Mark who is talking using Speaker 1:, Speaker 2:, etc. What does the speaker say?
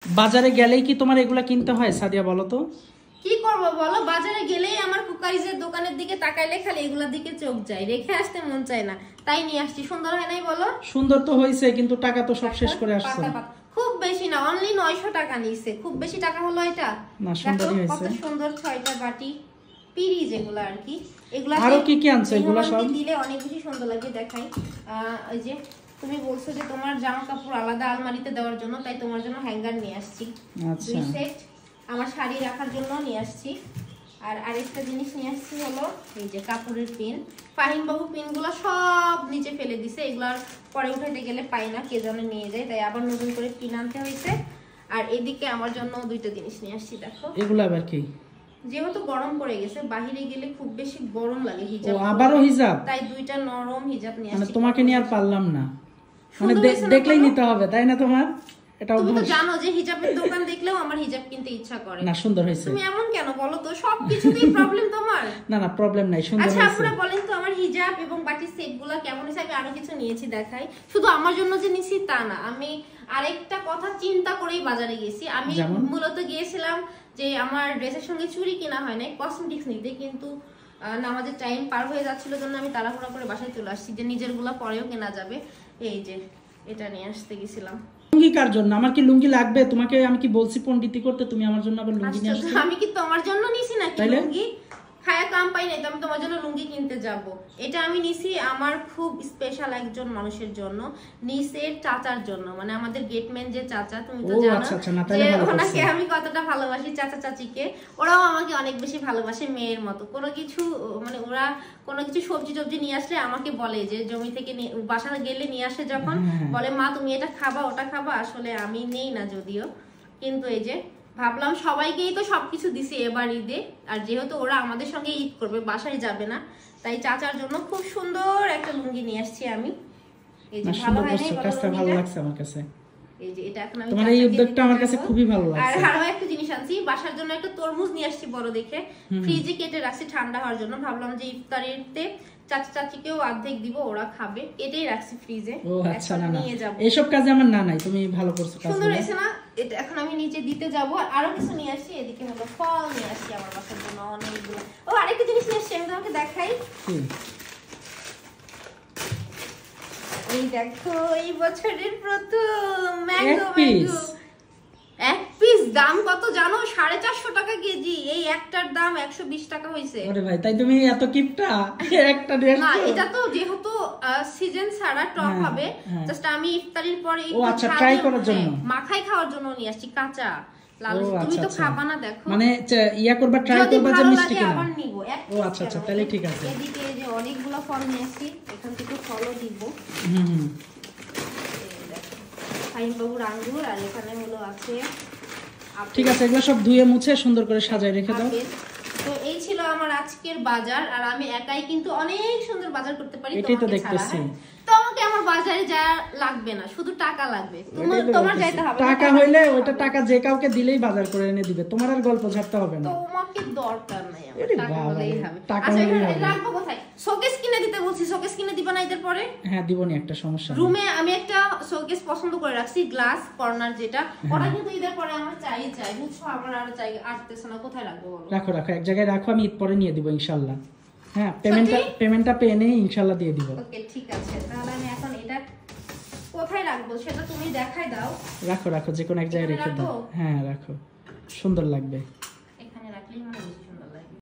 Speaker 1: বাজারে গেলেই কি তোমার এগুলা কিনতে হয় সাদিয়া বলো তো?
Speaker 2: কি করব বলো, বাজারে গেলেই আমার কুকারিজের দোকানের দিকে তাকাইলে খালি এগুলার দিকে চোখ যায়, রেখে আসতে মন চায় না, তাই নিয়ে আসছি। সুন্দর হয় নাই বলো?
Speaker 1: সুন্দর তো হইছে, কিন্তু টাকা তো সব শেষ করে আসছো।
Speaker 2: খুব বেশি না, অনলি 900 টাকা নিছে। খুব বেশি টাকা হলো এটা?
Speaker 1: না, সুন্দরই হইছে।
Speaker 2: কত সুন্দর 6টা বাটি পিরি যেগুলো আর কি, এগুলা
Speaker 1: আরো কি কি আনছো এগুলা সব?
Speaker 2: দিলে অনেক বেশি সুন্দর লাগে। দেখাই, এই যে তুমি বলছো যে তোমার জামা কাপড় আলাদা আলমারিতে দেওয়ার জন্য, তাই তোমার জন্য হ্যাঙ্গার নিয়ে আসছি।
Speaker 1: আচ্ছা,
Speaker 2: 2 সেট আমার শাড়ি রাখার জন্য নিয়ে আসছি। আর আরেকটা জিনিস নিয়ে আসছি হলো এই যে কাপড়ের পিন। ফাহিম বাবু পিনগুলো সব নিচে ফেলে দিছে, এগুলার পরে উঠাইতে গেলে পাই না, কে যেন নিয়ে যায়, তাই আবার নতুন করে পিন আনতে হয়েছে। আর এদিকে আমার জন্য 2টা জিনিস নিয়ে আসছি। দেখো
Speaker 1: এগুলা আবার কি?
Speaker 2: যেহেতু গরম পড়ে গেছে, বাহিরে গেলে খুব বেশি গরম লাগে, হিজাব।
Speaker 1: ও আবারও হিজাব?
Speaker 2: তাই 2টা নরম হিজাব নিয়ে আসছি।
Speaker 1: মানে তোমাকে নিয়ে আর পারলাম না, মানে দেখলেই নিতে হবে তাই না তোমার? এটা
Speaker 2: তুমি তো জানো যে হিজাবের দোকান দেখলেও আমার হিজাব কিনতে ইচ্ছা করে
Speaker 1: না। সুন্দর হয়েছে।
Speaker 2: তুমি এমন কেন বলো তো? সবকিছুতেই প্রবলেম তোমার।
Speaker 1: না না, প্রবলেম নাই, সুন্দর হয়েছে।
Speaker 2: আচ্ছা আপনারা বলেন তো আমার হিজাব এবং বাটির সেটগুলো কেমন হয়েছে? আমি আরো কিছু নিয়েছি দেখাই। শুধু আমার জন্য যে নিয়েছি তা না, আমি আরেকটা কথা চিন্তা করেই বাজারে গেছি। আমি মূলত গিয়েছিলাম যে আমার ড্রেসের সঙ্গে চুড়ি কেনা হয় না, কসমেটিক্স নিতে, কিন্তু নামাজের টাইম পার হয়ে যাচ্ছিল জন্য আমি তাড়াহুড়া করে বাসায় চলে আসছি যে নিজের গুলা পরেও কেনা যাবে। এই যে এটা নিয়ে আসতে গেছিলাম।
Speaker 1: লুঙ্গি কার জন্য? আমার কি লুঙ্গি লাগবে? তোমাকে আমি কি বলছি পণ্ডিতি করতে, তুমি আমার জন্য আবার লুঙ্গি নিয়ে আসছো?
Speaker 2: আমি কি তোমার জন্য নিছি নাকি লুঙ্গি? খায়া কাম পাই নাই তো আমি তোমার জন্য লুঙ্গি কিনতে যাব? এটা আমি নিছি আমার খুব স্পেশাল একজন মানুষের জন্য, নিসের চাচার জন্য, মানে আমাদের গেটম্যান যে চাচা, তুমি তো জানো যে ওনাকে আমি কতটা ভালোবাসি, চাচা চাচিকে। ওরাও আমাকে অনেক বেশি ভালোবাসে মেয়ের মতো। কোনো কিছু মানে ওরা কোনো কিছু সবজি টবজি নিয়ে আসলে আমাকে বলে, যে জমি থেকে বাসা গেলে নিয়ে আসে যখন, বলে মা তুমি এটা খাবা ওটা খাবা। আসলে আমি নেই না যদিও, কিন্তু এই যে ভাবলাম সবাইকেই তো সবকিছু দিছি এবার ঈদে, আর যেহেতু ওরা আমাদের সঙ্গে ঈদ করবে, বাসায় যাবে না, তাই চাচার জন্য খুব সুন্দর একটা লুঙ্গি নিয়ে আসছি আমি। এই যে ভালো হয় না,
Speaker 1: কাজটা ভালো লাগছে আমার কাছে।
Speaker 2: এই যে এটা এখন আমি
Speaker 1: তোমার এই উদ্যোগটা আমার কাছে খুবই ভালো লাগছে।
Speaker 2: আর আরো একটা জিনিস আনছি, বাসার জন্য একটা তরমুজ নিয়ে আসছি বড় দেখে, ফ্রিজে কেটে রাখছি ঠান্ডা হওয়ার জন্য। ভাবলাম যে ইফতারিতে চাচা চাচিকেও অর্ধেক দিব, ওরা খাবে, এটাই রাখছি ফ্রিজে।
Speaker 1: ও আচ্ছা, না না এইসব কাজে আমার না নাই, তুমি ভালো করছো কাজ।
Speaker 2: সুন্দর হয়েছে না? এটা এখন আমি নিচে দিতে যাব। আরো কিছু নিয়ে আসছি, এদিকে হলো ফল নিয়ে আসছি আমার বাসার জন্য অনেকগুলো। ও আরেকটা জিনিস নিয়ে আসছি, আমি তোমাকে দেখাই। এই দেখো, এই বছরের প্রথম ম্যাঙ্গো। এক পিস দাম কত জানো? 450 টাকা কেজি। এই একটার দাম 120 টাকা হইছে।
Speaker 1: আরে ভাই, তাই তুমি এত কিপটা একটা ড্রেস?
Speaker 2: না, এটা তো যেহেতু সিজন ছাড়া টক হবে, জাস্ট আমি ইফতারির পরে
Speaker 1: ও আচ্ছা, ট্রাই করার জন্য,
Speaker 2: মাখাই খাওয়ার জন্য নিয়ে আসছি কাঁচা লাল। তুমি তো খাবা না, দেখো
Speaker 1: মানে ইয়া করবা, ট্রাই করবা যে মিষ্টি কিনা।
Speaker 2: আবার নিব।
Speaker 1: ও আচ্ছা আচ্ছা, তাহলে ঠিক আছে।
Speaker 2: এদিকে যে অনেকগুলো ফল নিয়ে আসছি, এখান থেকে ফলও দিব। ফাহিম বাবুর আঙ্গুর, আর এখানে হলো আছে।
Speaker 1: ঠিক আছে, এগুলো সব ধুয়ে মুছে সুন্দর করে সাজায় রেখে দাও।
Speaker 2: তো এই ছিল আমার আজকের বাজার, আর আমি একাই কিন্তু অনেক সুন্দর বাজার করতে পারি।
Speaker 1: এটাই তো দেখতেছি।
Speaker 2: তোমাকে আমার বাজারে যা লাগবে না, শুধু টাকা লাগবে। তোমার যাইতে হবে,
Speaker 1: টাকা হইলে ওটা টাকা যে কাউকে দিলেই বাজার করে এনে দিবে, তোমার আর গল্প ঝাড়তে হবে না।
Speaker 2: তোমাকে দরকার নাই, আমার টাকা হলেই হবে। আচ্ছা রাখবো কোথায়? শোকেস কিনে দিতে বলছি, শোকেস কিনে দিবা না ঈদের পরে?
Speaker 1: হ্যাঁ দিবনি, একটা সমস্যা।
Speaker 2: রুমে আমি একটা শোকেস পছন্দ করে রাখছি, গ্লাস কর্নার যেটা, ওটা কিন্তু ঈদের পরে আমার চাই বুঝছো। আমার আর চাই আসতেছে না, কোথায় রাখবো বলো?
Speaker 1: রাখো রাখো, এক জায়গায় রাখো, আমি ঈদ পরে নিয়ে দিব ইনশাআল্লাহ। হ্যাঁ, পেমেন্টটা পেয়ে নেই ইনশাআল্লাহ দিয়ে দিব।
Speaker 2: ওকে ঠিক আছে, তাহলে আমি এখন এটা কোথায় রাখবো সেটা তুমি দেখাই দাও।
Speaker 1: রাখো রাখো, যে কোনো এক জায়গায় রেখে দাও। হ্যাঁ রাখো, সুন্দর লাগবে।
Speaker 2: এখানে রাখলেই